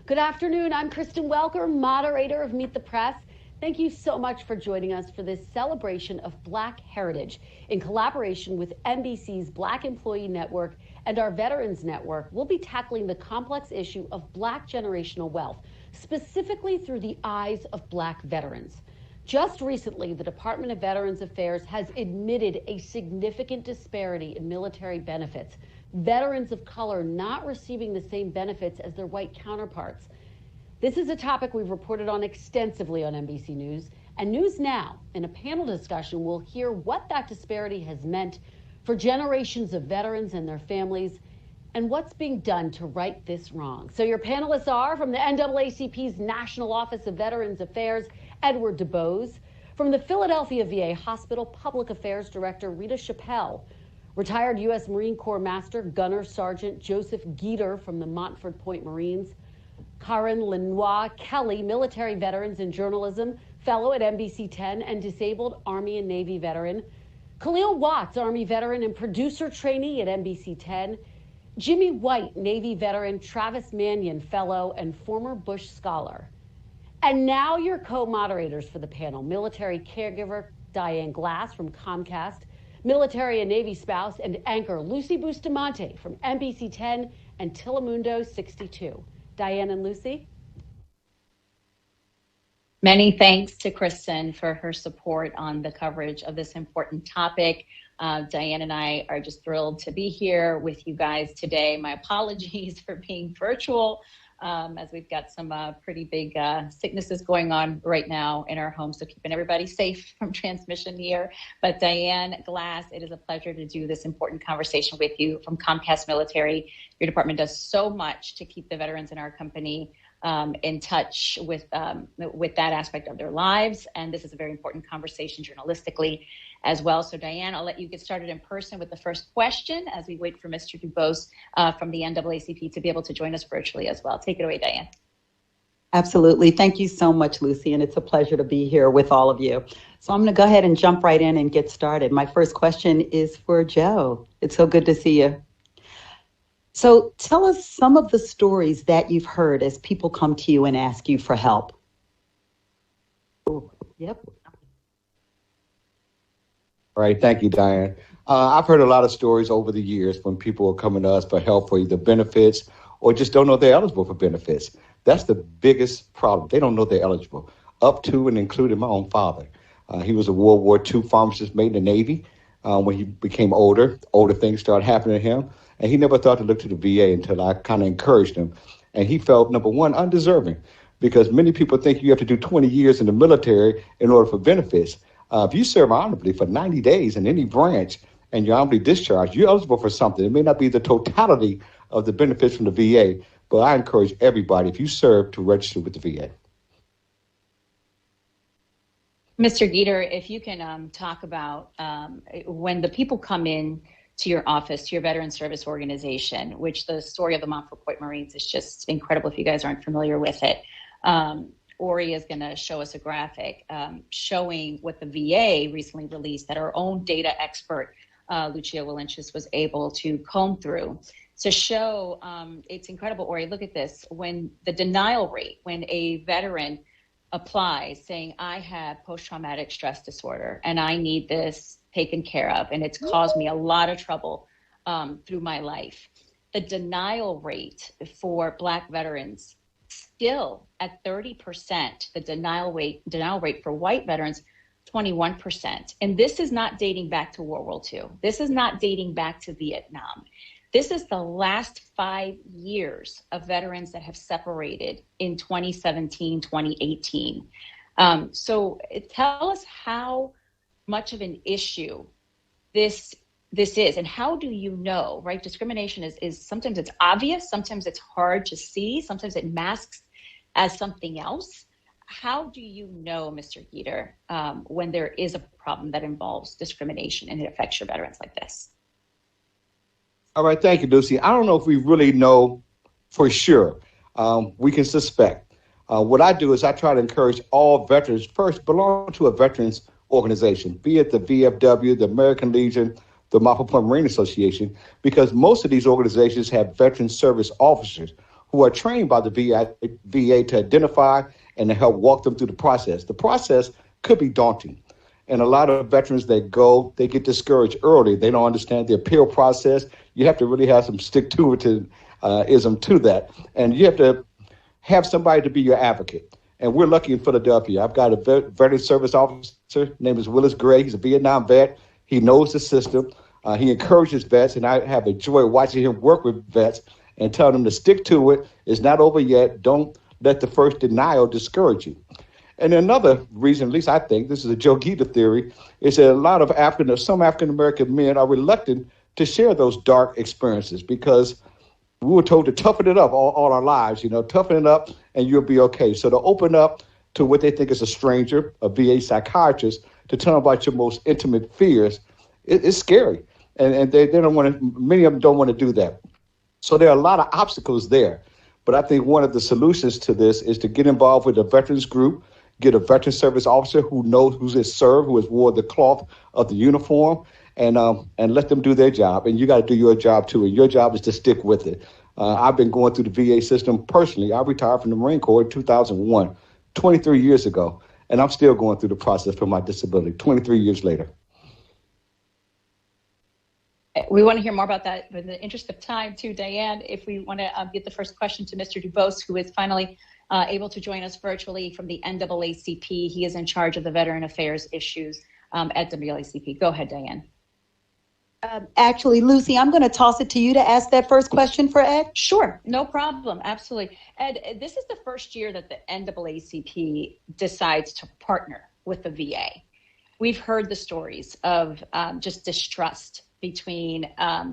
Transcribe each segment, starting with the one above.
Good afternoon. I'm Kristen Welker, moderator of Meet the Press. Thank you so much for joining us for this celebration of Black heritage. In collaboration with NBC's Black Employee Network and our Veterans Network, we'll be tackling the complex issue of Black generational wealth, specifically through the eyes of Black veterans. Just recently, the Department of Veterans Affairs has admitted a significant disparity in military benefits. Veterans of color not receiving the same benefits as their white counterparts. This is a topic we've reported on extensively on NBC News. And News Now, in a panel discussion, we'll hear what that disparity has meant for generations of veterans and their families and what's being done to right this wrong. So your panelists are from the NAACP's National Office of Veterans Affairs, Edward DuBose; from the Philadelphia VA Hospital Public Affairs Director, Rita Chappelle; retired U.S. Marine Corps Master Gunner Sergeant Joseph Geter from the Montford Point Marines; Karen Lenoir Kelly, military veterans and journalism fellow at NBC 10 and disabled Army and Navy veteran; Khalil Watts, Army veteran and producer trainee at NBC 10; Jimmy White, Navy veteran; Travis Mannion, fellow and former Bush scholar. And now your co-moderators for the panel: military caregiver Dyanne Glass from Comcast, military and Navy spouse and anchor Lucy Bustamante from NBC 10 and Telemundo 62. Dyanne and Lucy. Many thanks to Kristen for her support on the coverage of this important topic. Dyanne and I are just thrilled to be here with you guys today. My apologies for being virtual, as we've got some pretty big sicknesses going on right now in our home, so keeping everybody safe from transmission here. But Dyanne Glass, it is a pleasure to do this important conversation with you from Comcast Military. Your department does so much to keep the veterans in our company in touch with that aspect of their lives, and this is a very important conversation journalistically as well. So Dyanne, I'll let you get started in person with the first question as we wait for Mr. DuBose from the NAACP to be able to join us virtually as well. Take it away, Dyanne. Absolutely. Thank you so much, Lucy, and it's a pleasure to be here with all of you. So I'm going to go ahead and jump right in and get started. My first question is for Joe. It's so good to see you. So tell us some of the stories that you've heard as people come to you and ask you for help. Yep. All right. Thank you, Dyanne. I've heard a lot of stories over the years when people are coming to us for help for either benefits or just don't know they're eligible for benefits. That's the biggest problem. They don't know they're eligible, up to and including my own father. He was a World War II pharmacist mate in the Navy. When he became older things started happening to him. And he never thought to look to the VA until I kind of encouraged him. And he felt, number one, undeserving, because many people think you have to do 20 years in the military in order for benefits. If you serve honorably for 90 days in any branch and you're honorably discharged, you're eligible for something. It may not be the totality of the benefits from the VA, but I encourage everybody, if you serve, to register with the VA. Mr. Geter, if you can talk about when the people come in to your office, to your veteran service organization, which the story of the Montford Point Marines is just incredible if you guys aren't familiar with it. Ori is going to show us a graphic showing what the VA recently released that our own data expert, Lucia Walenchis, was able to comb through to show it's incredible. Ori, look at this. When the denial rate, when a veteran applies saying, I have post-traumatic stress disorder and I need this taken care of, and it's caused me a lot of trouble through my life. The denial rate for Black veterans still at 30%. The denial rate for white veterans, 21%. And this is not dating back to World War II. This is not dating back to Vietnam. This is the last 5 years of veterans that have separated in 2017, 2018. So tell us how much of an issue this is, and how do you know, right? Discrimination is sometimes it's obvious, sometimes it's hard to see, sometimes it masks as something else. How do you know, Mr. Geter, when there is a problem that involves discrimination and it affects your veterans like this? All right, thank you, Lucy. I don't know if we really know for sure. We can suspect. What I do is I try to encourage all veterans first belong to a veterans organization, be it the VFW, the American Legion, the Montford Point Marine Association, because most of these organizations have veteran service officers who are trained by the VA to identify and to help walk them through the process. The process could be daunting. And a lot of veterans that go, they get discouraged early. They don't understand the appeal process. You have to really have some stick-to-it-ism to that. And you have to have somebody to be your advocate. And we're lucky in Philadelphia. I've got a veteran service officer named is Willis Gray. He's a Vietnam vet. He knows the system. He encourages vets, and I have a joy watching him work with vets and tell them to stick to it. It's not over yet. Don't let the first denial discourage you. And another reason, at least I think, this is a Joe Gita theory, is that a lot of some African-American men are reluctant to share those dark experiences because we were told to toughen it up all our lives, toughen it up and you'll be okay. So to open up to what they think is a stranger, a VA psychiatrist, to tell them about your most intimate fears, it's scary. And they don't want to, many of them don't want to do that. So there are a lot of obstacles there. But I think one of the solutions to this is to get involved with a veterans group, get a veteran service officer who knows who's has served, who has wore the cloth of the uniform, and let them do their job. And you got to do your job too. And your job is to stick with it. I've been going through the VA system personally. I retired from the Marine Corps in 2001, 23 years ago, and I'm still going through the process for my disability 23 years later. We want to hear more about that, but in the interest of time, too, Dyanne, if we want to get the first question to Mr. Dubose, who is finally able to join us virtually from the NAACP. He is in charge of the Veteran Affairs issues at NAACP. Go ahead, Dyanne. Actually, Lucy, I'm going to toss it to you to ask that first question for Ed. Sure, no problem. Absolutely. Ed, this is the first year that the NAACP decides to partner with the VA. We've heard the stories of just distrust between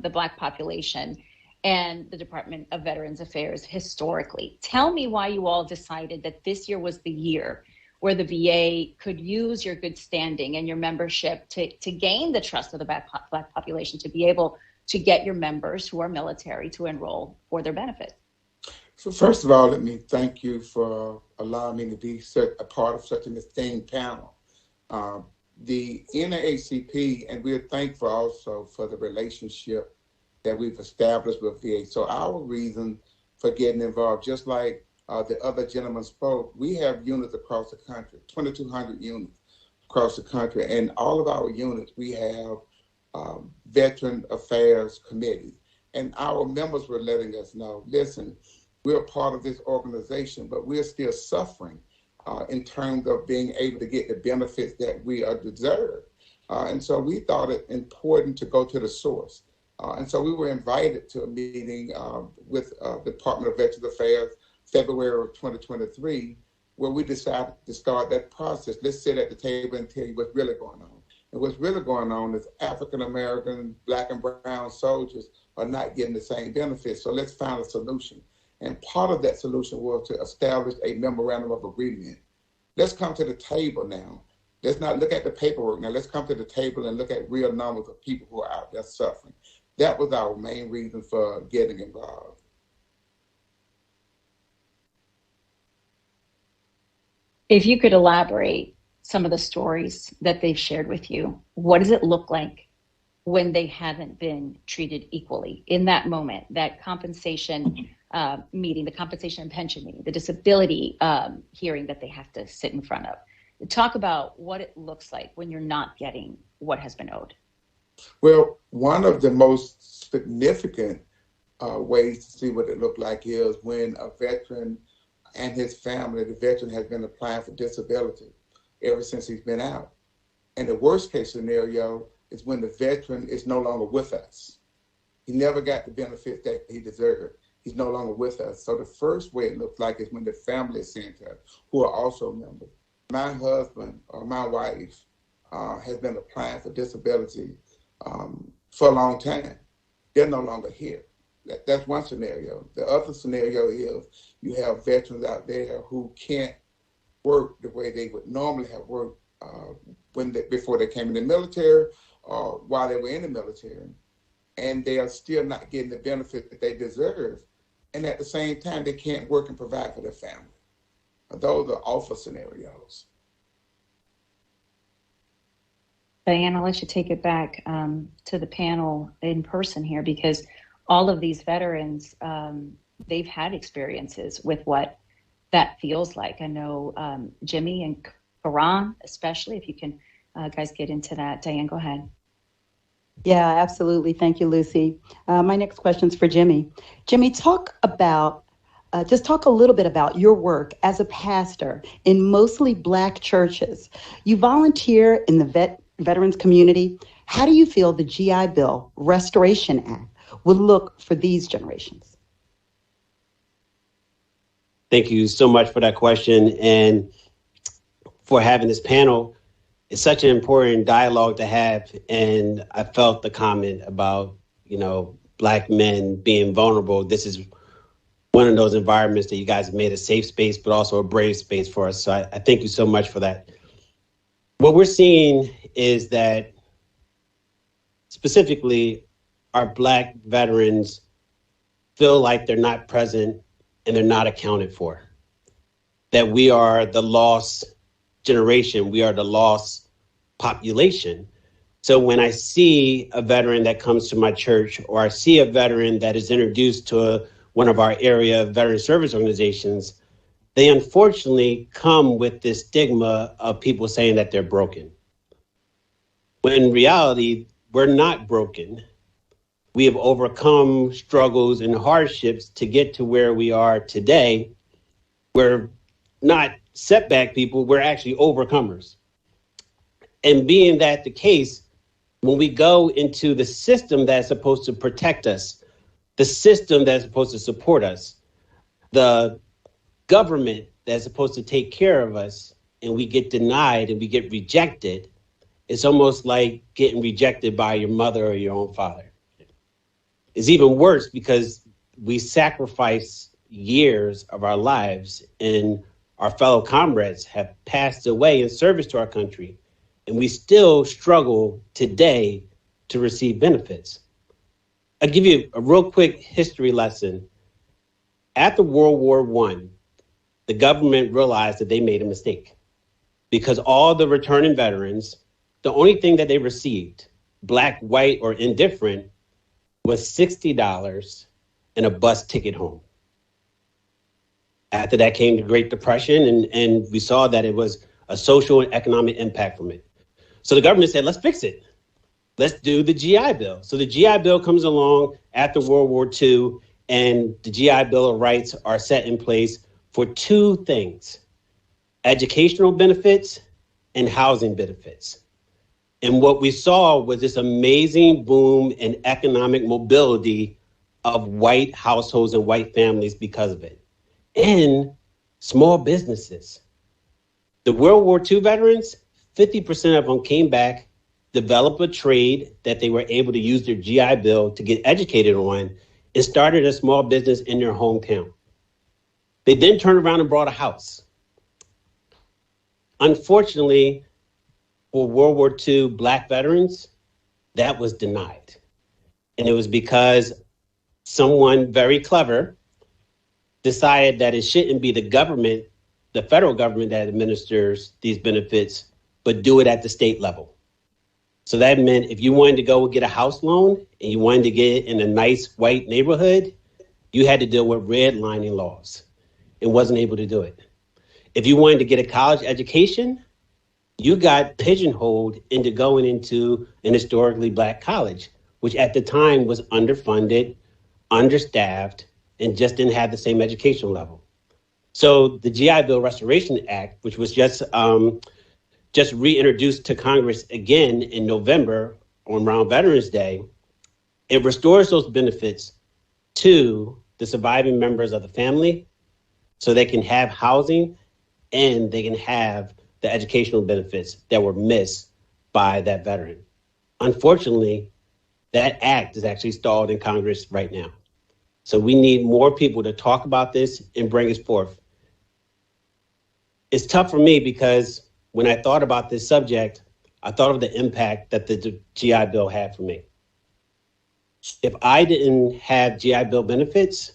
the Black population and the Department of Veterans Affairs historically. Tell me why you all decided that this year was the year where the VA could use your good standing and your membership to gain the trust of the Black population, to be able to get your members who are military to enroll for their benefit. So first of all, let me thank you for allowing me to be a part of such an esteemed panel. The NAACP, and we're thankful also for the relationship that we've established with VA. So our reason for getting involved, just like the other gentleman spoke, we have units across the country, 2,200 units across the country. And all of our units, we have Veteran Affairs Committee. And our members were letting us know, listen, we're part of this organization, but we're still suffering in terms of being able to get the benefits that we deserve. And so we thought it important to go to the source. And so we were invited to a meeting with Department of Veterans Affairs, February of 2023, where we decided to start that process. Let's sit at the table and tell you what's really going on. And what's really going on is African-American, Black and brown soldiers are not getting the same benefits. So let's find a solution. And part of that solution was to establish a memorandum of agreement. Let's come to the table now. Let's not look at the paperwork now. Let's come to the table and look at real numbers of people who are out there suffering. That was our main reason for getting involved. If you could elaborate some of the stories that they've shared with you, what does it look like when they haven't been treated equally in that moment, that compensation meeting, the compensation and pension meeting, the disability hearing that they have to sit in front of? Talk about what it looks like when you're not getting what has been owed. Well, one of the most significant ways to see what it looked like is when a veteran and his family, the veteran has been applying for disability ever since he's been out. And the worst case scenario is when the veteran is no longer with us. He never got the benefits that he deserved. He's no longer with us. So the first way it looks like is when the family is sent to us, who are also members. My husband or my wife has been applying for disability for a long time. They're no longer here. That's one scenario. The other scenario is you have veterans out there who can't work the way they would normally have worked before they came in the military or while they were in the military, and they are still not getting the benefit that they deserve. And at the same time, they can't work and provide for their family. Those are awful scenarios. Dyanne, I'll let you take it back to the panel in person here, because all of these veterans they've had experiences with what that feels like. I know Jimmy and Karan, especially, if you can guys get into that. Dyanne, go ahead. Yeah, absolutely. Thank you, Lucy. My next question is for Jimmy. Jimmy, talk a little bit about your work as a pastor in mostly Black churches. You volunteer in the veterans community. How do you feel the GI Bill Restoration Act will look for these generations? Thank you so much for that question and for having this panel. It's such an important dialogue to have. And I felt the comment about, Black men being vulnerable. This is one of those environments that you guys have made a safe space, but also a brave space for us. So I thank you so much for that. What we're seeing is that specifically our Black veterans feel like they're not present and they're not accounted for. That we are the lost generation, we are the lost population. So when I see a veteran that comes to my church, or I see a veteran that is introduced to one of our area veteran service organizations, they unfortunately come with this stigma of people saying that they're broken. When in reality, we're not broken. We have overcome struggles and hardships to get to where we are today. We're not setback people, we're actually overcomers. And being that the case, when we go into the system that's supposed to protect us, the system that's supposed to support us, the government that's supposed to take care of us, and we get denied and we get rejected, it's almost like getting rejected by your mother or your own father. It's even worse because we sacrifice years of our lives and our fellow comrades have passed away in service to our country, and we still struggle today to receive benefits. I'll give you a real quick history lesson. After World War I, the government realized that they made a mistake because all the returning veterans, the only thing that they received, Black, white, or indifferent, was $60 and a bus ticket home. After that came the Great Depression, and we saw that it was a social and economic impact from it. So the government said, let's fix it. Let's do the GI Bill. So the GI Bill comes along after World War II, and the GI Bill of Rights are set in place for two things: educational benefits and housing benefits. And what we saw was this amazing boom in economic mobility of white households and white families because of it. And small businesses. The World War II veterans, 50% of them came back, developed a trade that they were able to use their GI Bill to get educated on, and started a small business in their hometown. They then turned around and bought a house. Unfortunately, for World War II Black veterans, that was denied. And it was because someone very clever decided that it shouldn't be the government, the federal government, that administers these benefits, but do it at the state level. So that meant if you wanted to go get a house loan and you wanted to get in a nice white neighborhood, you had to deal with redlining laws and wasn't able to do it. If you wanted to get a college education, you got pigeonholed into going into an historically Black college, which at the time was underfunded, understaffed, and just didn't have the same educational level. So the GI Bill Restoration Act, which was just reintroduced to Congress again in November around Veterans Day, it restores those benefits to the surviving members of the family so they can have housing and they can have the educational benefits that were missed by that veteran. Unfortunately, that act is actually stalled in Congress right now. So we need more people to talk about this and bring it forth. It's tough for me because when I thought about this subject, I thought of the impact that the GI Bill had for me. If I didn't have GI Bill benefits,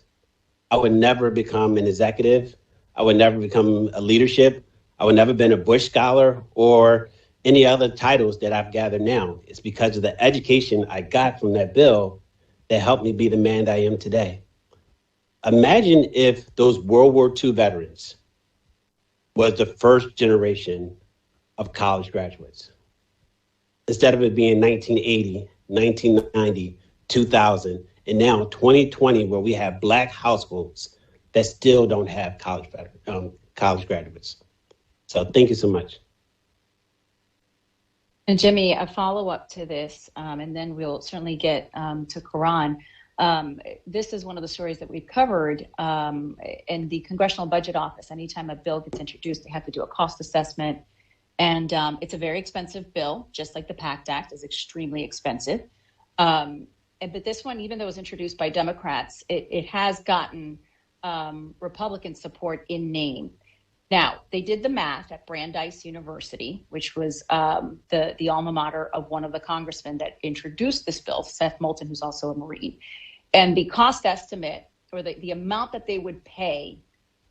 I would never become an executive. I would never become a leadership. I would never been a Bush Scholar or any other titles that I've gathered now. It's because of the education I got from that bill that helped me be the man that I am today. Imagine if those World War II veterans was the first generation of college graduates. Instead of it being 1980, 1990, 2000, and now 2020, where we have Black households that still don't have college graduates. So thank you so much. And Jimmy, a follow-up to this, and then we'll certainly get to Quran. This is one of the stories that we've covered in the Congressional Budget Office. Anytime a bill gets introduced, they have to do a cost assessment. And it's a very expensive bill, just like the PACT Act is extremely expensive. But this one, even though it was introduced by Democrats, it has gotten Republican support in name. Now, they did the math at Brandeis University, which was the alma mater of one of the congressmen that introduced this bill, Seth Moulton, who's also a Marine. And the cost estimate, or the amount that they would pay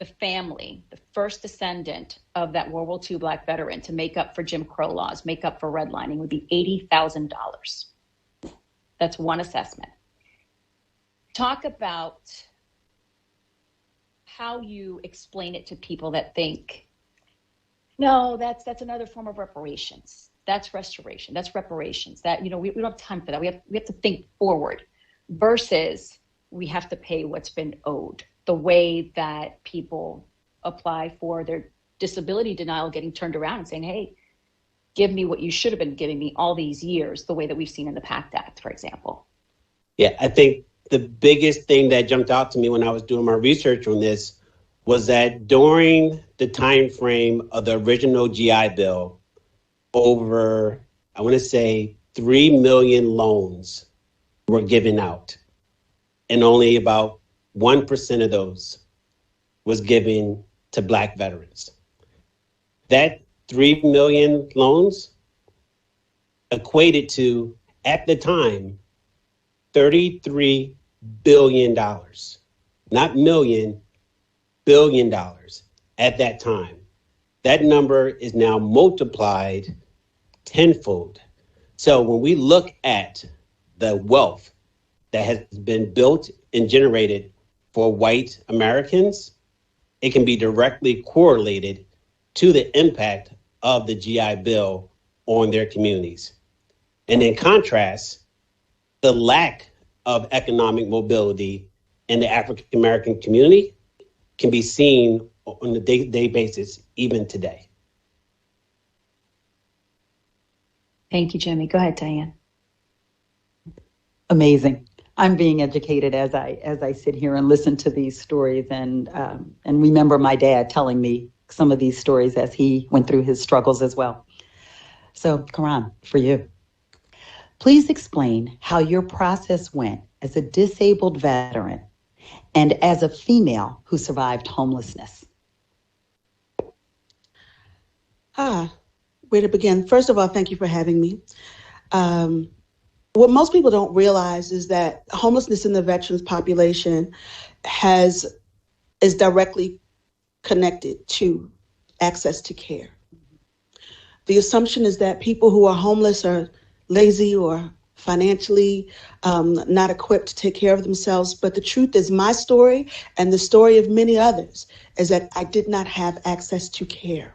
the family, the first descendant of that World War II Black veteran, to make up for Jim Crow laws, make up for redlining, would be $80,000. That's one assessment. Talk about how you explain it to people that think, no, that's another form of reparations. That's restoration. That's reparations. That, we don't have time for that. We have to think forward versus we have to pay what's been owed. The way that people apply for their disability denial getting turned around and saying, hey, give me what you should have been giving me all these years, the way that we've seen in the PACT Act, for example. Yeah, I think the biggest thing that jumped out to me when I was doing my research on this was that during the time frame of the original GI Bill, over, I want to say, 3 million loans were given out, and only about 1% of those was given to Black veterans. That 3 million loans equated to, at the time, $33 billion, not million, $1 billion at that time. That number is now multiplied tenfold. So when we look at the wealth that has been built and generated for white Americans, it can be directly correlated to the impact of the GI Bill on their communities. And in contrast, the lack of economic mobility in the African American community can be seen on a day-to-day basis, even today. Thank you, Jimmy. Go ahead, Dyanne. Amazing. I'm being educated as I sit here and listen to these stories, and remember my dad telling me some of these stories as he went through his struggles as well. So, Karan, for you, please explain how your process went as a disabled veteran and as a female who survived homelessness. Where to begin? First of all, thank you for having me. What most people don't realize is that homelessness in the veterans population is directly connected to access to care. The assumption is that people who are homeless are lazy or financially not equipped to take care of themselves. But the truth is, my story and the story of many others is that I did not have access to care.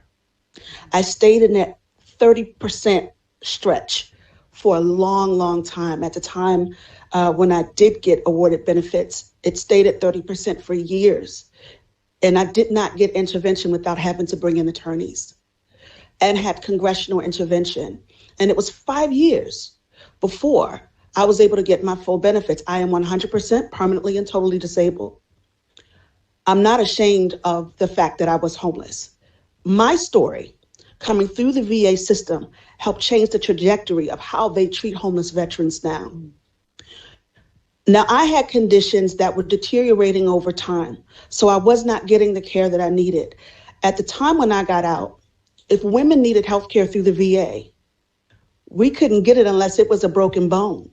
I stayed in that 30% stretch for a long, long time. At the time when I did get awarded benefits, it stayed at 30% for years. And I did not get intervention without having to bring in attorneys, and had congressional intervention. And it was 5 years before I was able to get my full benefits. I am 100% permanently and totally disabled. I'm not ashamed of the fact that I was homeless. My story, coming through the VA system, helped change the trajectory of how they treat homeless veterans now. Now, I had conditions that were deteriorating over time, so I was not getting the care that I needed. At the time when I got out, if women needed health care through the VA, we couldn't get it unless it was a broken bone.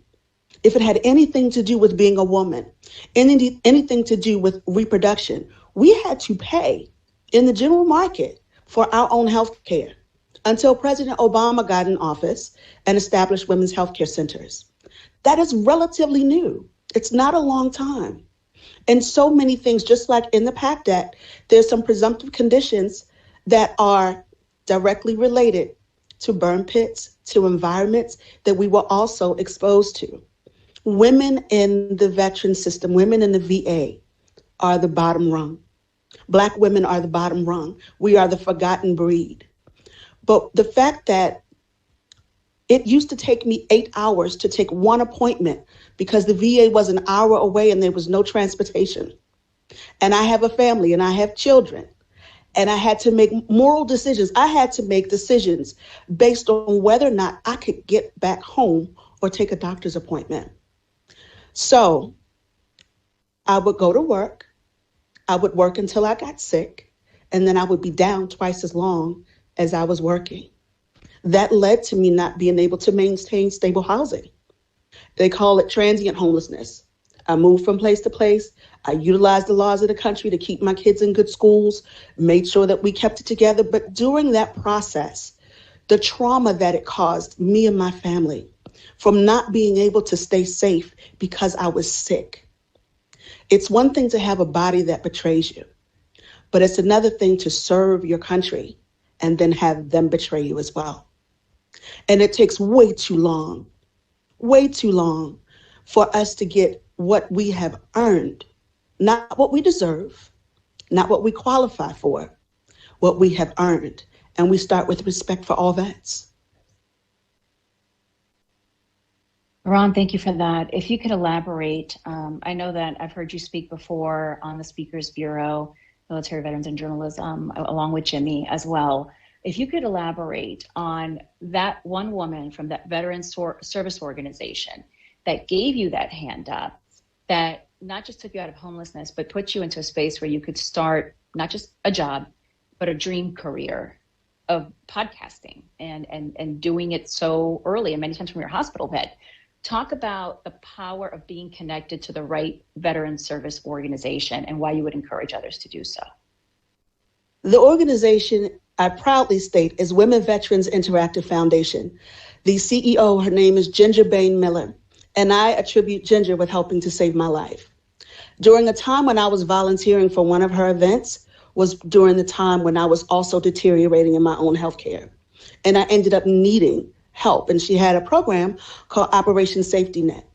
If it had anything to do with being a woman, anything to do with reproduction, we had to pay in the general market for our own health care until President Obama got in office and established women's health care centers. That is relatively new. It's not a long time. And so many things, just like in the PACT Act, there's some presumptive conditions that are directly related to burn pits, to environments that we were also exposed to. Women in the veteran system, women in the VA are the bottom rung. Black women are the bottom rung. We are the forgotten breed. But the fact that it used to take me 8 hours to take one appointment because the VA was an hour away and there was no transportation. And I have a family and I have children. And I had to make moral decisions. I had to make decisions based on whether or not I could get back home or take a doctor's appointment. So I would go to work. I would work until I got sick, and then I would be down twice as long as I was working. That led to me not being able to maintain stable housing. They call it transient homelessness. I moved from place to place. I utilized the laws of the country to keep my kids in good schools, made sure that we kept it together. But during that process, the trauma that it caused me and my family from not being able to stay safe because I was sick. It's one thing to have a body that betrays you, but it's another thing to serve your country and then have them betray you as well. And it takes way too long for us to get what we have earned, not what we deserve, not what we qualify for, what we have earned. And we start with respect for all vets. Ron, thank you for that. If you could elaborate, I know that I've heard you speak before on the Speakers Bureau, Military Veterans and Journalism, along with Jimmy as well. If you could elaborate on that one woman from that Veterans Service Organization that gave you that hand up, that not just took you out of homelessness, but put you into a space where you could start not just a job, but a dream career of podcasting and doing it so early and many times from your hospital bed. Talk about the power of being connected to the right veteran service organization and why you would encourage others to do so. The organization, I proudly state, is Women Veterans Interactive Foundation. The CEO, her name is Ginger Bain Miller, and I attribute Ginger with helping to save my life. During a time when I was volunteering for one of her events was during the time when I was also deteriorating in my own healthcare. And I ended up needing help. And she had a program called Operation Safety Net.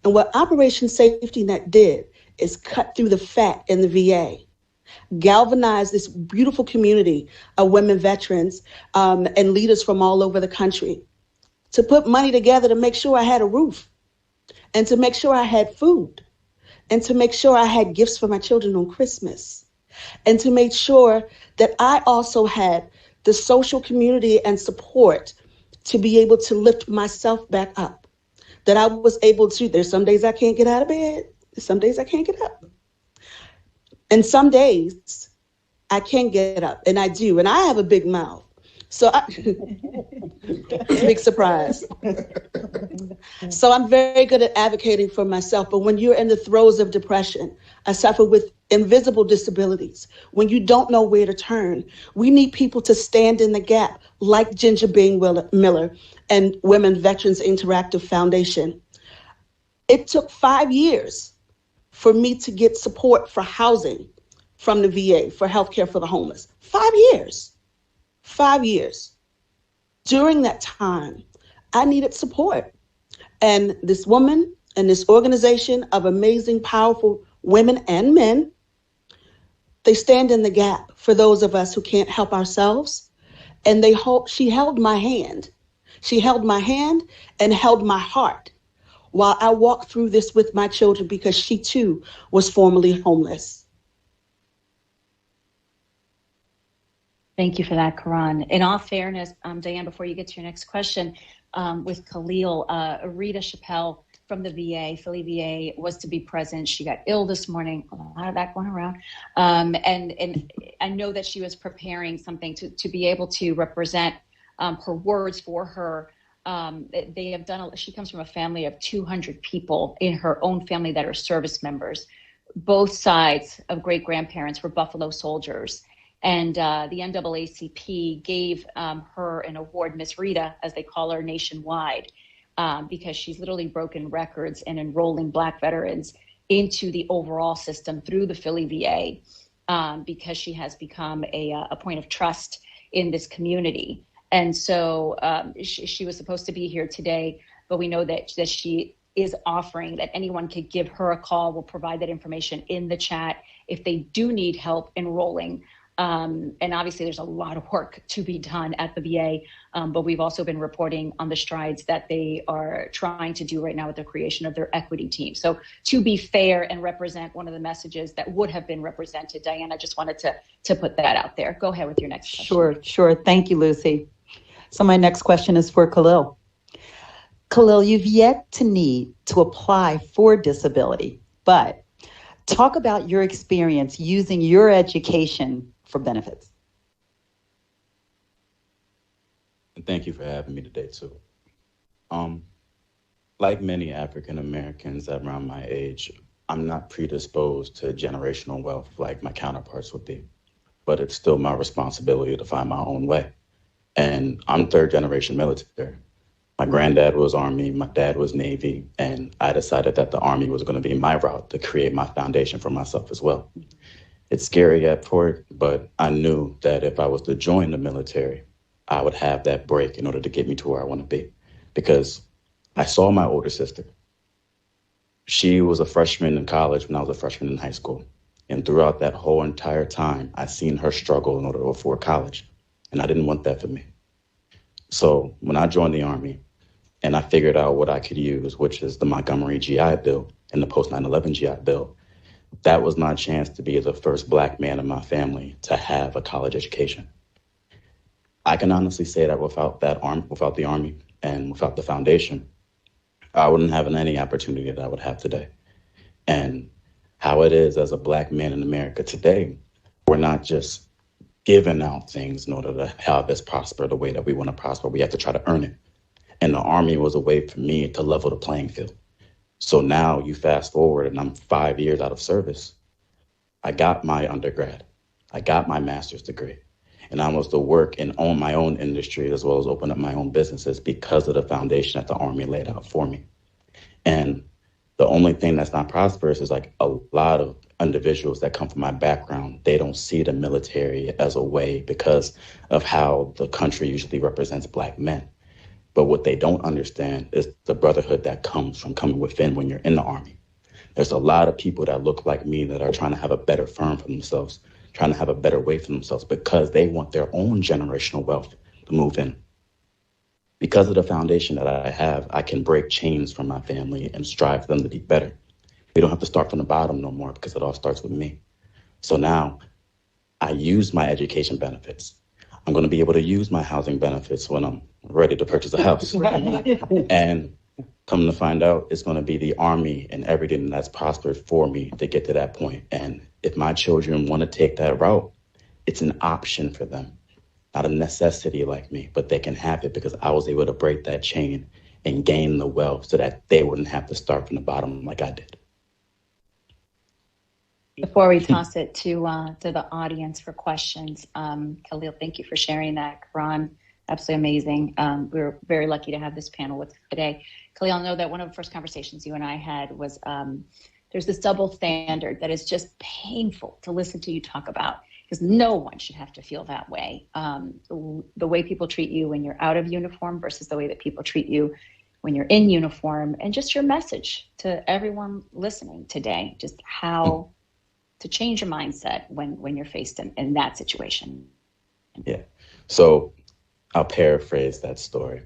And what Operation Safety Net did is cut through the fat in the VA, galvanize this beautiful community of women veterans and leaders from all over the country to put money together to make sure I had a roof and to make sure I had food and to make sure I had gifts for my children on Christmas and to make sure that I also had the social community and support to be able to lift myself back up, that I was able to. There's some days I can't get out of bed. Some days I can't get up. And some days I can get up, and I do. And I have a big mouth. So big surprise. So I'm very good at advocating for myself. But when you're in the throes of depression, I suffer with invisible disabilities. When you don't know where to turn, we need people to stand in the gap like Ginger Bain Miller and Women Veterans Interactive Foundation. It took 5 years for me to get support for housing from the VA, for healthcare for the homeless. 5 years. 5 years. During that time, I needed support. And this woman and this organization of amazing, powerful women and men, they stand in the gap for those of us who can't help ourselves. And she held my hand. She held my hand and held my heart while I walked through this with my children because she too was formerly homeless. Thank you for that, Karan. In all fairness, Dyanne, before you get to your next question, with Khalil, Rita Chappelle from the VA, Philly VA, was to be present. She got ill this morning, a lot of that going around. And I know that she was preparing something to be able to represent her words for her. They have done, she comes from a family of 200 people in her own family that are service members. Both sides of great-grandparents were Buffalo soldiers. And the NAACP gave her an award, Miss Rita, as they call her nationwide, because she's literally broken records in enrolling Black veterans into the overall system through the Philly VA, because she has become a point of trust in this community. And so she was supposed to be here today, but we know that she is offering that anyone could give her a call. We'll provide that information in the chat if they do need help enrolling. And obviously there's a lot of work to be done at the VA, but we've also been reporting on the strides that they are trying to do right now with the creation of their equity team. So to be fair and represent one of the messages that would have been represented, Dyanne, I just wanted to put that out there. Go ahead with your next question. Sure. Thank you, Lucy. So my next question is for Khalil. Khalil, you've yet to need to apply for disability, but talk about your experience using your education for benefits. Thank you for having me today, too. Like many African Americans around my age, I'm not predisposed to generational wealth like my counterparts would be, but it's still my responsibility to find my own way. And I'm third generation military. My granddad was Army, my dad was Navy, and I decided that the Army was going to be my route to create my foundation for myself as well. It's scary at first, but I knew that if I was to join the military, I would have that break in order to get me to where I want to be. Because I saw my older sister. She was a freshman in college when I was a freshman in high school. And throughout that whole entire time, I seen her struggle in order to afford college. And I didn't want that for me. So when I joined the Army, and I figured out what I could use, which is the Montgomery GI Bill and the post 9/11 GI Bill. That was my chance to be the first Black man in my family to have a college education. I can honestly say that without the Army and without the foundation, I wouldn't have any opportunity that I would have today. And how it is as a Black man in America today, we're not just giving out things in order to have us prosper the way that we want to prosper. We have to try to earn it. And the Army was a way for me to level the playing field. So now you fast forward and I'm 5 years out of service. I got my undergrad. I got my master's degree. And I was to work and own my own industry as well as open up my own businesses because of the foundation that the Army laid out for me. And the only thing that's not prosperous is like a lot of individuals that come from my background, they don't see the military as a way because of how the country usually represents Black men. But what they don't understand is the brotherhood that comes from coming within when you're in the Army. There's a lot of people that look like me that are trying to have a better firm for themselves, trying to have a better way for themselves because they want their own generational wealth to move in. Because of the foundation that I have, I can break chains from my family and strive for them to be better. We don't have to start from the bottom no more because it all starts with me. So now I use my education benefits. I'm going to be able to use my housing benefits when I'm ready to purchase a house. And come to find out, it's going to be the Army and everything that's prospered for me to get to that point. And if my children want to take that route, it's an option for them, not a necessity like me, but they can have it because I was able to break that chain and gain the wealth so that they wouldn't have to start from the bottom like I did. Before we toss it to the audience for questions, Khalil, thank you for sharing that. Karan, absolutely amazing. We're very lucky to have this panel with us today. Khalil, I know that one of the first conversations you and I had was there's this double standard that is just painful to listen to you talk about because no one should have to feel that way. The way people treat you when you're out of uniform versus the way that people treat you when you're in uniform, and just your message to everyone listening today, just how to change your mindset when you're faced in that situation. Yeah. So I'll paraphrase that story.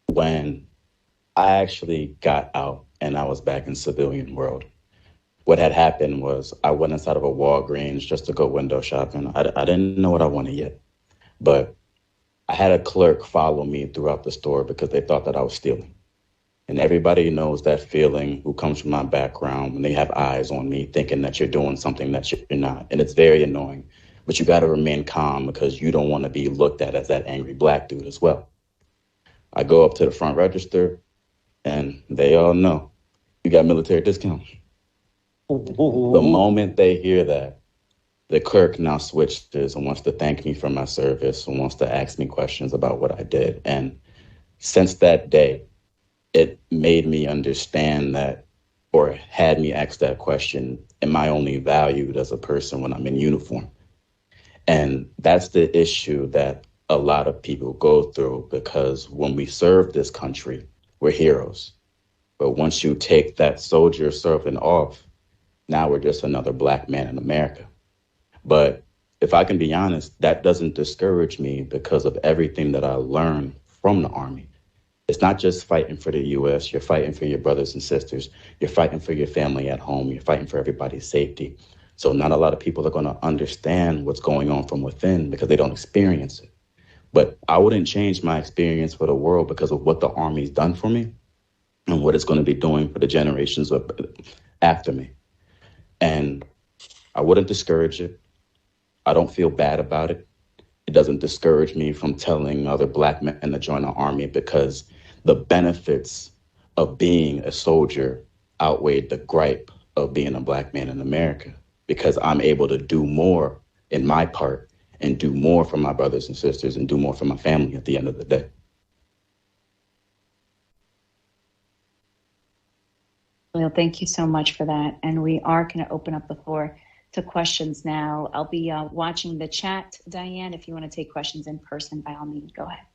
When I actually got out and I was back in civilian world, what had happened was I went inside of a Walgreens just to go window shopping. I didn't know what I wanted yet, but I had a clerk follow me throughout the store because they thought that I was stealing. And everybody knows that feeling who comes from my background when they have eyes on me thinking that you're doing something that you're not. And it's very annoying, but you got to remain calm because you don't want to be looked at as that angry Black dude as well. I go up to the front register and they all know you got military discount. The moment they hear that, the clerk now switches and wants to thank me for my service and wants to ask me questions about what I did. And since that day, it made me understand that or had me ask that question, am I only valued as a person when I'm in uniform? And that's the issue that a lot of people go through, because when we serve this country, we're heroes. But once you take that soldier servant off, now we're just another Black man in America. But if I can be honest, that doesn't discourage me because of everything that I learned from the Army. It's not just fighting for the U.S. You're fighting for your brothers and sisters. You're fighting for your family at home. You're fighting for everybody's safety. So not a lot of people are going to understand what's going on from within because they don't experience it. But I wouldn't change my experience for the world because of what the Army's done for me and what it's going to be doing for the generations after me. And I wouldn't discourage it. I don't feel bad about it. It doesn't discourage me from telling other Black men to join the Army because the benefits of being a soldier outweighed the gripe of being a Black man in America, because I'm able to do more in my part and do more for my brothers and sisters and do more for my family at the end of the day. Well, thank you so much for that. And we are going to open up the floor to questions now. I'll be watching the chat. Dyanne, if you want to take questions in person, by all means, go ahead.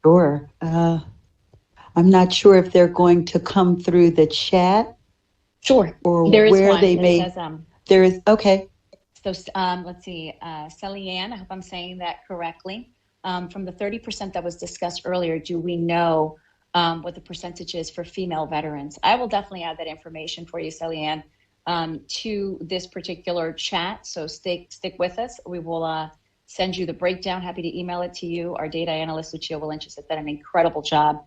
Sure. I'm not sure if they're going to come through the chat. Sure. Or there is where one. they may. Says, there is, okay. So let's see, Sally-Ann, I hope I'm saying that correctly. From the 30% that was discussed earlier, do we know what the percentage is for female veterans? I will definitely add that information for you, Sally-Ann, to this particular chat. So stick with us. We will send you the breakdown. Happy to email it to you. Our data analyst, Lucia Valencia, has done an incredible job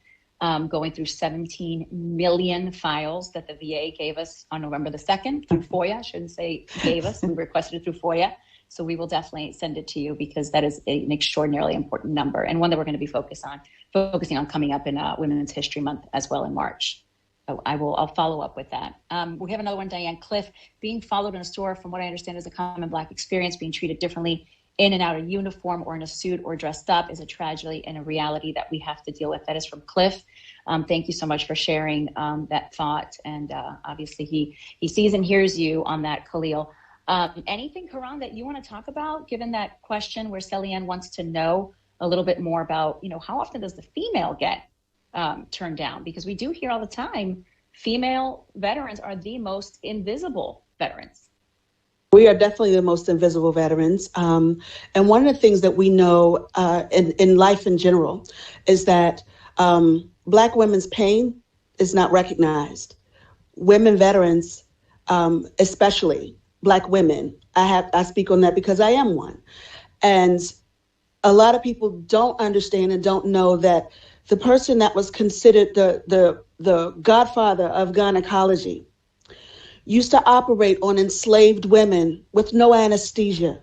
going through 17 million files that the VA gave us on November the 2nd through FOIA. I shouldn't say gave us, we requested it through FOIA. So we will definitely send it to you because that is an extraordinarily important number and one that we're going to be focusing on coming up in Women's History Month as well in March. So I'll follow up with that. We have another one, Dyanne. Cliff, being followed in a store, from what I understand, is a common Black experience. Being treated differently in and out of uniform or in a suit or dressed up is a tragedy and a reality that we have to deal with. That is from Cliff. Thank you so much for sharing that thought. And obviously he sees and hears you on that, Khalil. Anything, Karan, that you want to talk about, given that question where Sally-Ann wants to know a little bit more about, how often does the female get turned down? Because we do hear all the time, female veterans are the most invisible veterans. We are definitely the most invisible veterans. And one of the things that we know in life in general is that Black women's pain is not recognized. Women veterans, especially Black women, I speak on that because I am one. And a lot of people don't understand and don't know that the person that was considered the godfather of gynecology used to operate on enslaved women with no anesthesia.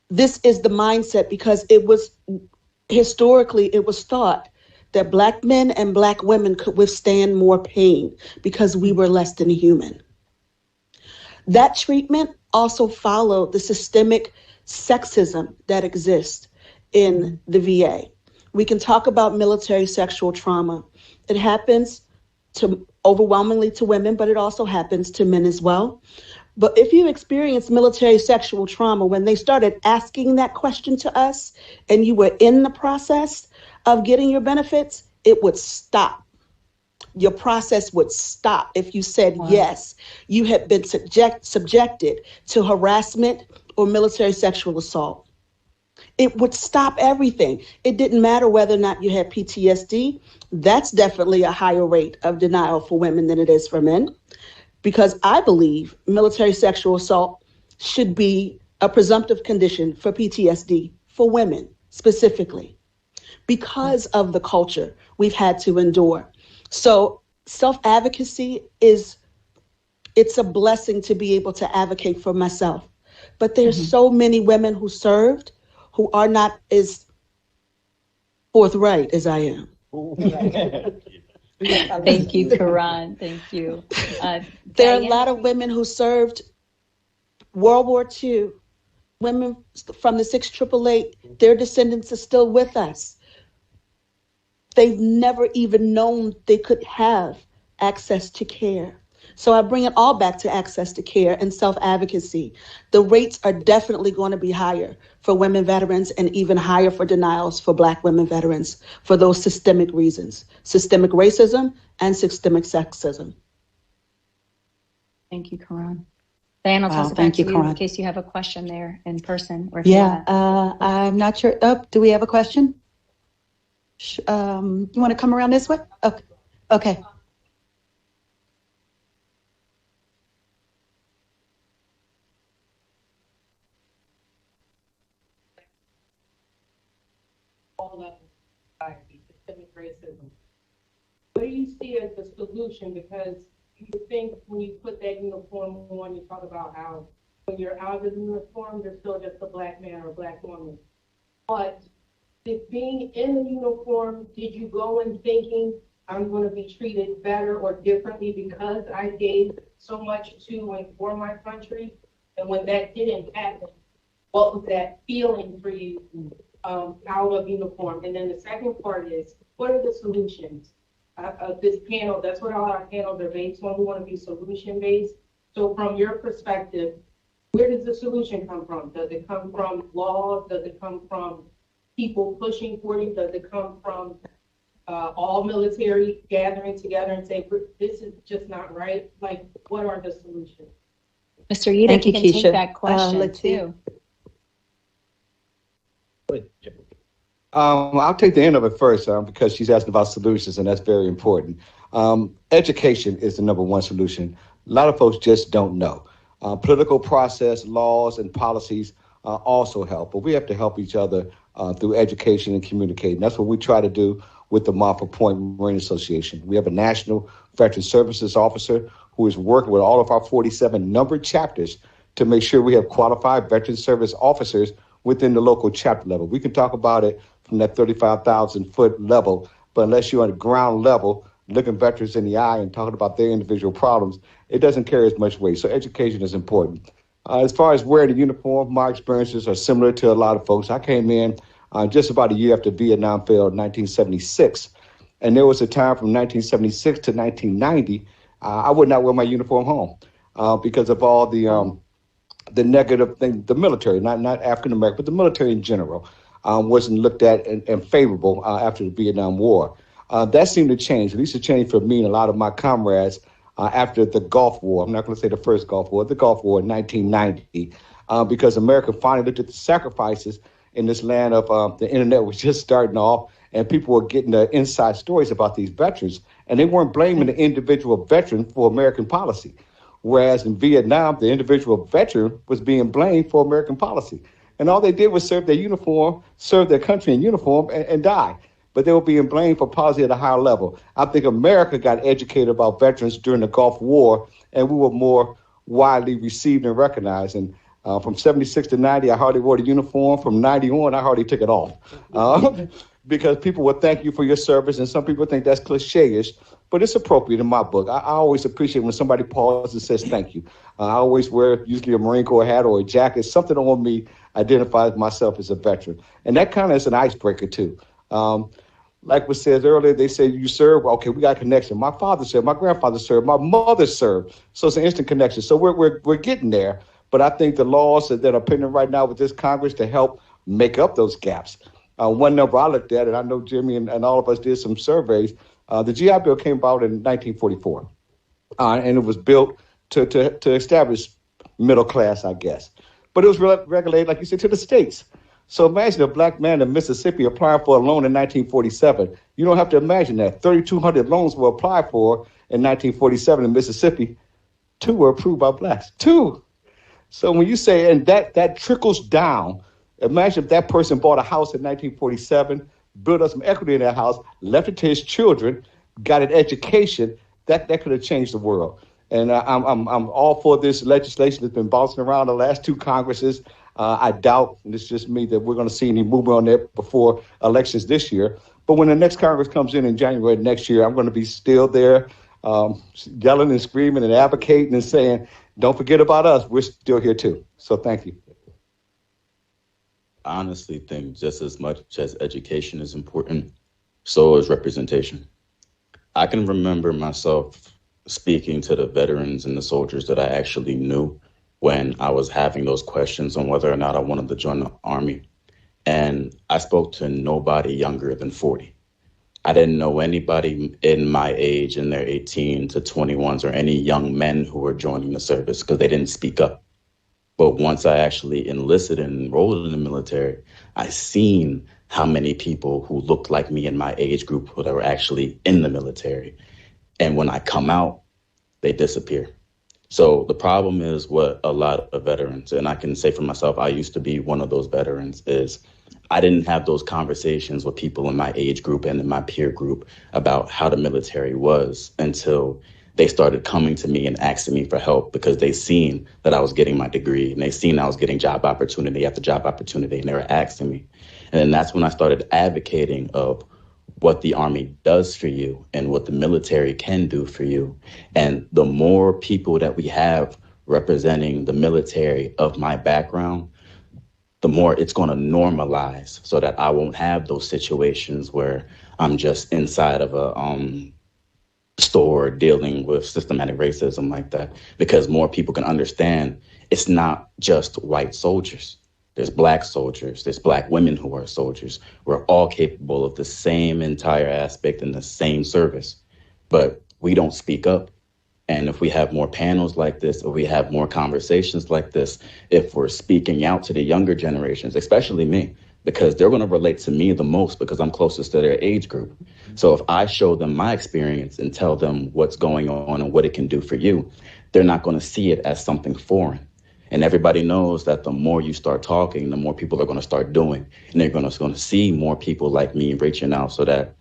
This is the mindset because historically it was thought that Black men and Black women could withstand more pain because we were less than human. That treatment also followed the systemic sexism that exists in the VA. We can talk about military sexual trauma. It happens overwhelmingly to women, but it also happens to men as well. But if you experience military sexual trauma, when they started asking that question to us and you were in the process of getting your benefits, it would stop. Your process would stop if you said yes, you had been subjected to harassment or military sexual assault. It would stop everything. It didn't matter whether or not you had PTSD. That's definitely a higher rate of denial for women than it is for men, because I believe military sexual assault should be a presumptive condition for PTSD for women specifically, because of the culture we've had to endure. So self-advocacy it's a blessing to be able to advocate for myself. But there's so many women who served who are not as forthright as I am. Thank you, Karan. Thank you. There are a lot of women who served World War II, women from the 6 888, their descendants are still with us. they've never even known they could have access to care. So I bring it all back to access to care and self-advocacy. The rates are definitely going to be higher for women veterans and even higher for denials for Black women veterans for those systemic reasons, systemic racism and systemic sexism. Thank you, Karan. Dyanne, I'll toss it back thank to you, you Karan. in case you have a question there in person. Or if Yeah, I'm not sure. Oh, do we have a question? You want to come around this way? Okay. Okay. All of society, systemic racism. What do you see as the solution? Because you think when you put that uniform on, you talk about how when you're out of the uniform, you're still just a Black man or a Black woman. But if being in the uniform, did you go in thinking I'm going to be treated better or differently because I gave so much to and for my country? And when that didn't happen, what was that feeling for you out of uniform? And then the second part is, what are the solutions? This panel, that's what all our panels are based on. We want to be solution based. So from your perspective, where does the solution come from? Does it come from laws? Does it come from people pushing for you? Does it come from all military gathering together and saying, this is just not right? Like, what are the solutions? Mr. Ida, Thank you, can Keisha. take that question let's see. too. I'll take the end of it first because she's asking about solutions, and that's very important. Education is the number one solution. A lot of folks just don't know. Political process, laws, and policies also help, but we have to help each other through education and communicating. That's what we try to do with the Montford Point Marine Association. We have a National Veteran Services Officer who is working with all of our 47 numbered chapters to make sure we have qualified veteran service officers within the local chapter level. We can talk about it from that 35,000 foot level, but unless you're on the ground level, looking veterans in the eye and talking about their individual problems, it doesn't carry as much weight. So education is important. As far as wearing the uniform, my experiences are similar to a lot of folks. I came in just about a year after Vietnam failed in 1976. And there was a time from 1976 to 1990, I would not wear my uniform home because of all the negative thing. The military, not African American, but the military in general, wasn't looked at and favorable after the Vietnam War. That seemed to change. At least it changed for me and a lot of my comrades after the Gulf War. I'm not going to say the first Gulf War, the Gulf War in 1990, because America finally looked at the sacrifices in this land of the internet was just starting off, and people were getting the inside stories about these veterans, and they weren't blaming the individual veteran for American policy. Whereas in Vietnam, the individual veteran was being blamed for American policy. And all they did was serve their uniform, serve their country in uniform, and die. But they were being blamed for policy at a higher level. I think America got educated about veterans during the Gulf War, and we were more widely received and recognized. And from 76 to 90, I hardly wore the uniform. From 90 on, I hardly took it off. Because people would thank you for your service, and some people think that's cliche-ish, but it's appropriate in my book. I always appreciate when somebody pauses and says thank you. I always wear usually a Marine Corps hat or a jacket. Something on me identifies myself as a veteran. And that kind of is an icebreaker, too. Like was said earlier, they say you serve. Okay, we got a connection. My father served, my grandfather served, my mother served. So it's an instant connection. So we're getting there. But I think the laws that are pending right now with this Congress to help make up those gaps. One number I looked at, and I know Jimmy and all of us did some surveys, the GI Bill came about in 1944, and it was built to establish middle class, I guess. But it was regulated, like you said, to the states. So imagine a Black man in Mississippi applying for a loan in 1947. You don't have to imagine that. 3,200 loans were applied for in 1947 in Mississippi. 2 were approved by Blacks. 2. So when you say, and that trickles down, imagine if that person bought a house in 1947, built up some equity in that house, left it to his children, got an education, that could have changed the world. And I'm all for this legislation that's been bouncing around the last 2 Congresses. I doubt, and it's just me, that we're going to see any movement on that before elections this year. But when the next Congress comes in January next year, I'm going to be still there yelling and screaming and advocating and saying, don't forget about us. We're still here, too. So thank you. I honestly think just as much as education is important, So is representation. I can remember myself speaking to the veterans and the soldiers that I actually knew when I was having those questions on whether or not I wanted to join the Army. And I spoke to nobody younger than 40. I didn't know anybody in my age, in their 18 to 21s, or any young men who were joining the service because they didn't speak up. But once I actually enlisted and enrolled in the military, I seen how many people who looked like me in my age group that were actually in the military. And when I come out, they disappear. So the problem is what a lot of veterans, and I can say for myself, I used to be one of those veterans, is I didn't have those conversations with people in my age group and in my peer group about how the military was until they started coming to me and asking me for help because they seen that I was getting my degree and they seen I was getting job opportunity after job opportunity, and they were asking me. And then that's when I started advocating of what the Army does for you and what the military can do for you. And the more people that we have representing the military of my background, the more it's going to normalize so that I won't have those situations where I'm just inside of a store dealing with systematic racism like that, because more people can understand it's not just white soldiers. There's Black soldiers, there's Black women who are soldiers. We're all capable of the same entire aspect in the same service, but we don't speak up. And if we have more panels like this, or we have more conversations like this, if we're speaking out to the younger generations, especially me, because they're going to relate to me the most because I'm closest to their age group. So if I show them my experience and tell them what's going on and what it can do for you, they're not going to see it as something foreign. And everybody knows that the more you start talking, the more people are going to start doing. And they're going to see more people like me reaching out, so that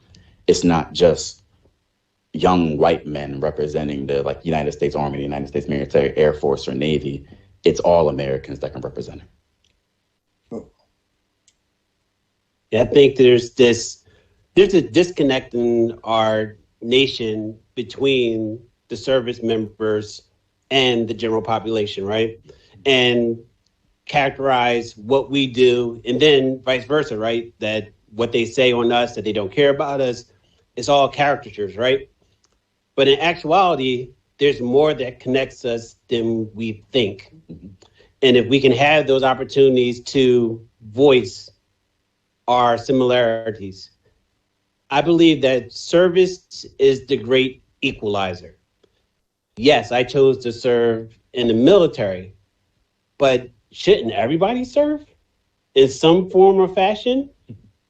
it's not just young white men representing the United States Army, the United States military, Air Force, or Navy. It's all Americans that can represent it. Yeah, I think there's a disconnect in our nation between the service members and the general population, right? And characterize what we do, and then vice versa, right? That what they say on us, that they don't care about us, it's all caricatures, right? But in actuality, there's more that connects us than we think. And if we can have those opportunities to voice our similarities, I believe that service is the great equalizer. Yes, I chose to serve in the military, but shouldn't everybody serve in some form or fashion?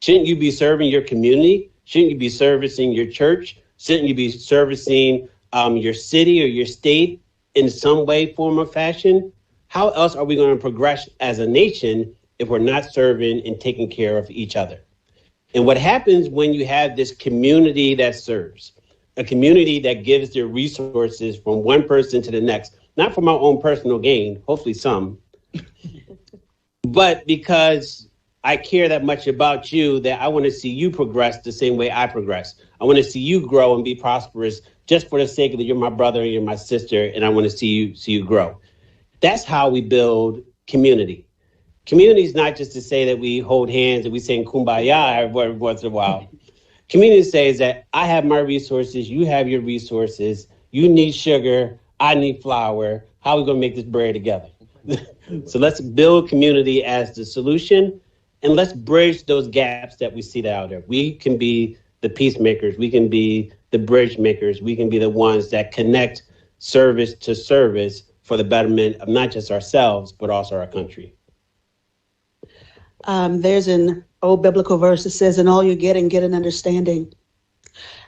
Shouldn't you be serving your community? Shouldn't you be servicing your church? Shouldn't you be servicing your city or your state in some way, form, or fashion? How else are we going to progress as a nation if we're not serving and taking care of each other? And what happens when you have this community that serves, a community that gives their resources from one person to the next, not for my own personal gain, hopefully some, but because I care that much about you that I want to see you progress the same way I progress. I want to see you grow and be prosperous just for the sake of that you're my brother and you're my sister, and I want to see you grow. That's how we build community. Community is not just to say that we hold hands and we sing kumbaya every once in a while. Community says that I have my resources, you have your resources, you need sugar, I need flour. How are we going to make this bread together? So let's build community as the solution, and let's bridge those gaps that we see out there. We can be the peacemakers. We can be the bridge makers. We can be the ones that connect service to service for the betterment of not just ourselves, but also our country. There's an old biblical verse that says, in all you're getting, get an understanding.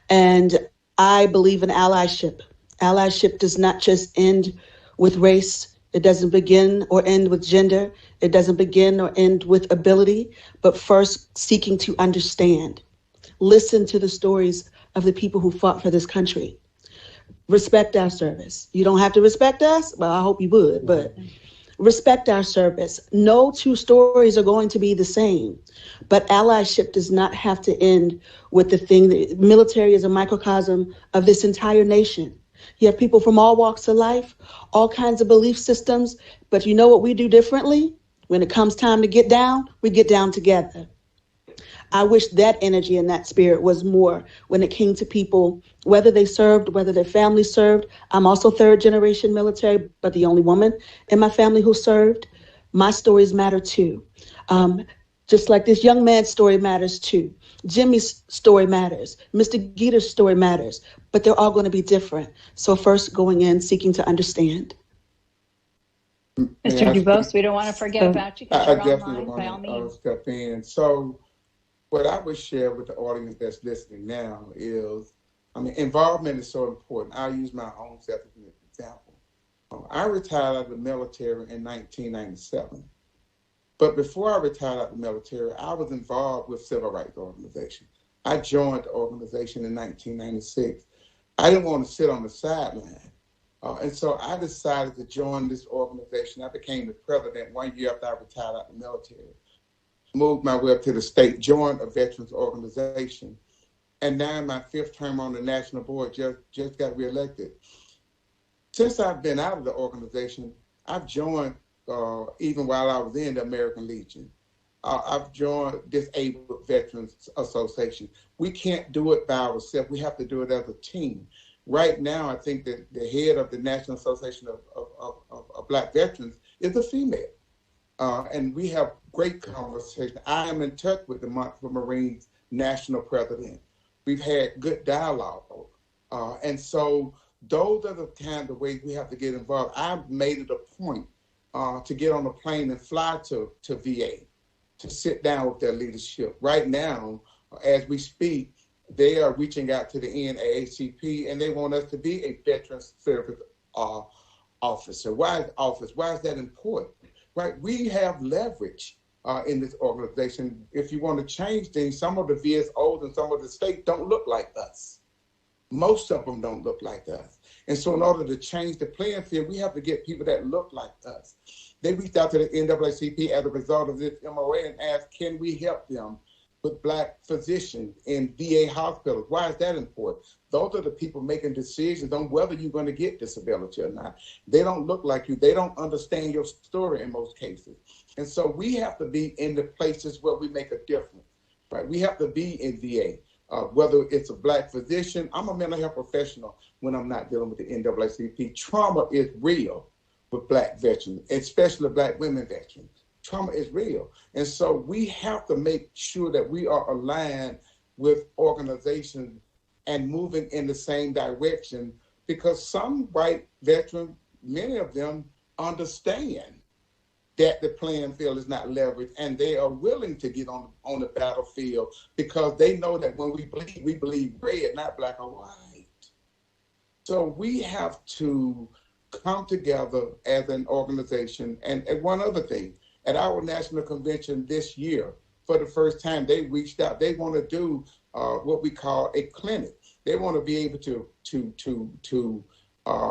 And I believe in allyship. Allyship does not just end with race. It doesn't begin or end with gender. It doesn't begin or end with ability, but first seeking to understand. Listen to the stories of the people who fought for this country. Respect our service. You don't have to respect us. Well, I hope you would, but respect our service. No two stories are going to be the same, but allyship does not have to end with the thing that military is a microcosm of this entire nation. You have people from all walks of life, all kinds of belief systems, but you know what we do differently? When it comes time to get down, we get down together. I wish that energy and that spirit was more when it came to people, whether they served, whether their family served. I'm also third generation military, but the only woman in my family who served. My stories matter too. Just like this young man's story matters too. Jimmy's story matters. Mr. Geeter's story matters, but they're all going to be different. So first going in, seeking to understand. Mr. DuBose, we don't want to forget about you because I you're definitely online, by all want to means. step in. So what I would share with the audience that's listening now is, involvement is so important. I'll use my own self as an example. I retired out of the military in 1997. But before I retired out of the military, I was involved with civil rights organizations. I joined the organization in 1996. I didn't want to sit on the sideline. And so I decided to join this organization. I became the president 1 year after I retired out of the military. Moved my way up to the state, joined a veterans organization. And now in my fifth term on the national board, just got reelected. Since I've been out of the organization, I've joined even while I was in the American Legion. I've joined Disabled Veterans Association. We can't do it by ourselves. We have to do it as a team. Right now, I think that the head of the National Association of Black Veterans is a female. And we have great conversation. I am in touch with the Montford Marines national president. We've had good dialogue. And so those are the kind of ways we have to get involved. I've made it a point to get on a plane and fly to VA to sit down with their leadership. Right now, as we speak, they are reaching out to the NAACP and they want us to be a veterans service officer. Why is that important? Right? We have leverage in this organization. If you want to change things, some of the VSOs and some of the states don't look like us. Most of them don't look like us. And so in order to change the playing field, we have to get people that look like us. They reached out to the NAACP as a result of this MOA and asked, can we help them with Black physicians in VA hospitals? Why is that important? Those are the people making decisions on whether you're going to get disability or not. They don't look like you. They don't understand your story in most cases. And so we have to be in the places where we make a difference, right? We have to be in VA. Whether it's a Black physician, I'm a mental health professional when I'm not dealing with the NAACP. Trauma is real with Black veterans, especially Black women veterans. Trauma is real. And so we have to make sure that we are aligned with organizations and moving in the same direction, because some white veterans, many of them understand that the playing field is not leveraged, and they are willing to get on the battlefield because they know that when we bleed red, not black or white. So we have to come together as an organization. And one other thing, at our national convention this year, for the first time, they reached out. They want to do what we call a clinic. They want to be able to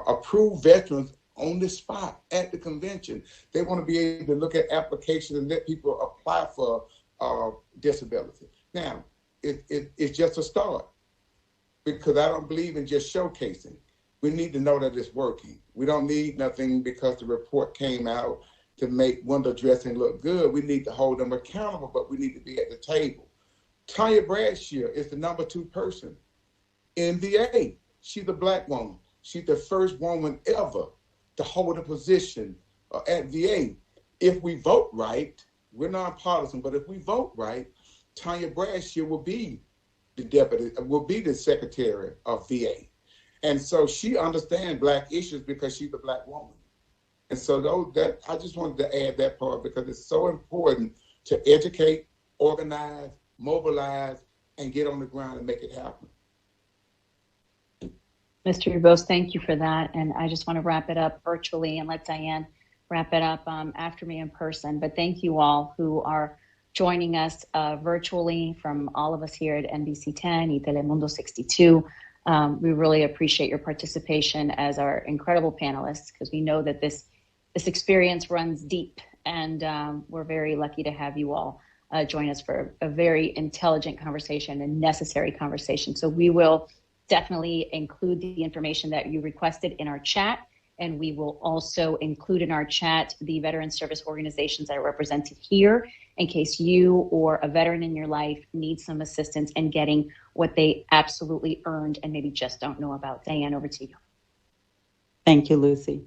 approve veterans on the spot at the convention. They want to be able to look at applications and let people apply for disability. Now, it's just a start, because I don't believe in just showcasing. We need to know that it's working. We don't need nothing because the report came out to make window dressing look good. We need to hold them accountable, but we need to be at the table. Tanya Bradshaw is the number 2 person in VA. She's a Black woman. She's the first woman ever to hold a position at VA. If we vote right, we're nonpartisan, but if we vote right, Tanya Bradshaw will be the deputy, will be the secretary of VA. And so she understands Black issues because she's a Black woman. And so that I just wanted to add that part, because it's so important to educate, organize, mobilize, and get on the ground and make it happen. Mr. DuBose, thank you for that. And I just want to wrap it up virtually and let Dyanne wrap it up after me in person. But thank you all who are joining us virtually, from all of us here at NBC 10, y Telemundo 62. We really appreciate your participation as our incredible panelists, because we know that this experience runs deep, and we're very lucky to have you all join us for a very intelligent conversation and necessary conversation. So we will definitely include the information that you requested in our chat, And we will also include in our chat the veteran service organizations that are represented here in case you or a veteran in your life needs some assistance in getting what they absolutely earned and maybe just don't know about. Dyanne, over to you. Thank you, Lucy.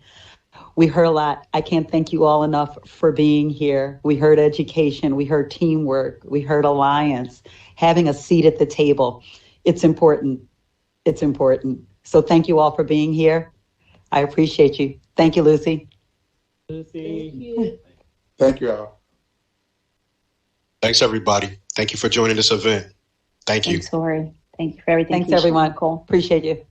We heard a lot. I can't thank you all enough for being here. We heard education, we heard teamwork, we heard alliance, having a seat at the table. It's important. It's important. So thank you all for being here. I appreciate you. Thank you, Lucy. Lucy. Thank you. Thank you all. Thanks, everybody. Thank you for joining this event. Thank you. Thanks, Lori. Thank you for everything. Thanks, Keisha, everyone. Nicole. Appreciate you.